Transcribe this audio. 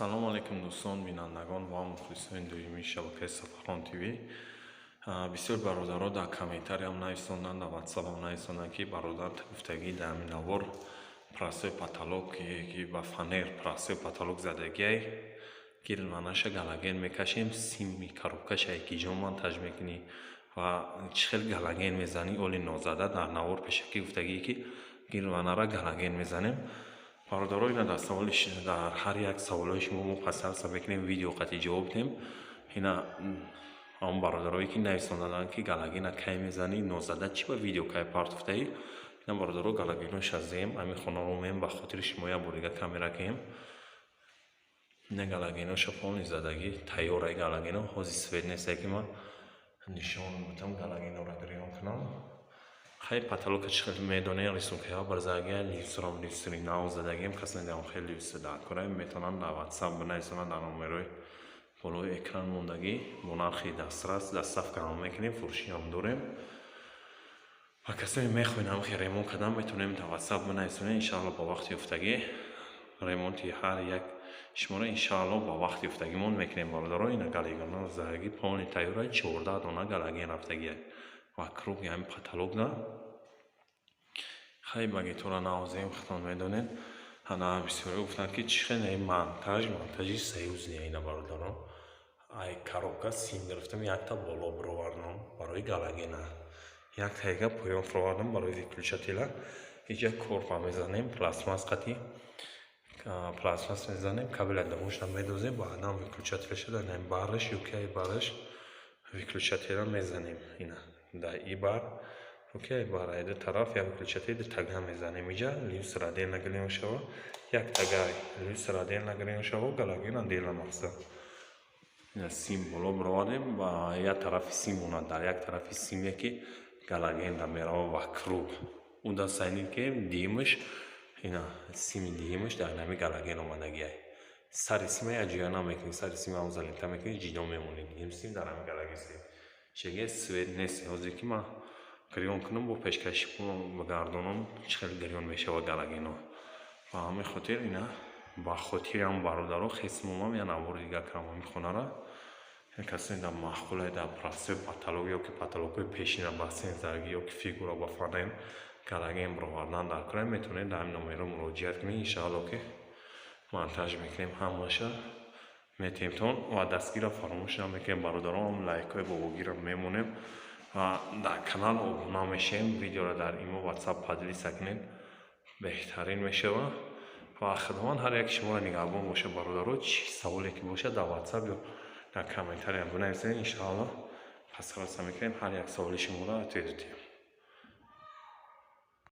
салом алейкум дӯстон, бинандагон ва мухлисони доимии шабакаи Сафархон ТВ. Бисёр бародаро дар комментариям нависонданд, дар ватсапам нависонданд ки бародар гуфтагӣ дар ҳамин навор прасои потолок ки ба фанер прасои потолок задагиай гирванаша галаген мекашем, сими коробкаша якиҷо монтаж мекунӣ ва чӣ хел галаген мезанӣ оли нозада дар навор пешакӣ гуфтагӣ ки гирванара галаген мезанем. бародаро ина дар ҳар як саволои шумо муфассал мекунем, видео қатъи ҷавоб дем. ина ҳамон бародарое ки нависонданд ки галагена кай мезанӣ, нозада чӣ ба видео кай парт гуфтаӣ, ина бародаро галагеноша зем ҳамин хонаро мем ба хотири шумо як бор дига камера кем. ина галагеноша полни задагӣ тайёраи галагено ҳози свет неста ки ман нишон бутам галагенора гирён кунам. خیلی پاتالوک چخیل میدونه ریسون که ها برزاگی لیسترام لیستری ناو زدگیم کسی ندارم خیلی لیست دار کنم میتونن در واتساپ بنویسن در نمره بالای اکران موندگی بنارخی دسترس دستاف کنم میکنیم فروشی هم داریم و کسی میخوینم که ریمون کدام میتونیم در واتساپ بنویسن ان شاء الله با وقتی افتگی ریمونتی هر یک شماره ان شاء الله با وقتی افتگی مون میکنیم. باردارو اینا گالیگانا زدگی پانی تایورای 14 دونه گالاگین رفتگی вокруг ҳамин потолокда хай багитора навозем хитон медонед. ана бисёре гуфтанд ки чӣ хел монтажи союз не ина бародаро ай коробка сим гирифтам якта боло бировардам барои галагена, якта яга поён фировардам барои выключателя. иҷа корпа мезанем, пластмасс қатъи пластмасс мезанем, кабеля дамошна медозем, баъдан выключателяша дар бараш юкиай бараш выключателя мезанем. ина да ибар окей бар айда тараф як выключатель тага мезанем. иҷа люс раден нагирем шава як тага люс раден нагирем шава галагена дела мақсад ина сим боло бировардем ва як тарафи сим онад дар як тарафи сим яки галагена мерава вокруг уда сайнид ки димаш ина сими димаш дар нами галаген омадагиай сари сима як ҷоя намекунӣ, сари сима авзалинта мекунӣ ҷидо мемонӣ, дим сим дар ҳами галаген сим шеге свет нест. ҳозир ки ман гирён кунам бо пешкаши гардонам чӣ хел гирён мешава галагено ва ҳамин хотир ина ба хотири ҳам бародаро хисмумам я навори дига карам ҳамин хонара касе дар маҳқуле дар прасои потолок ё ки потолокои пешина бассейн зарги ё ки фигура ба фанен галаген бировардан дар кора метавонед дар ҳамин номеро муроҷиат кунед. иншаалло ки монтаж мекунем ҳамаша метемтон ва дастгира фаромӯш намекунем. бародарам лайкҳои бобогирам мемонем ва дар канал обуна мешавем, видеоро дар имо ватсап поделиса кунед беҳтарин мешава ва худованд ҳар як шуморо нигаҳбон боша. бародаро чӣ саволе ки бошад дар ватсап ё дар комментариям бинависед, иншаалло пасраса мекунем ҳар як саволи шуморо ответ додем.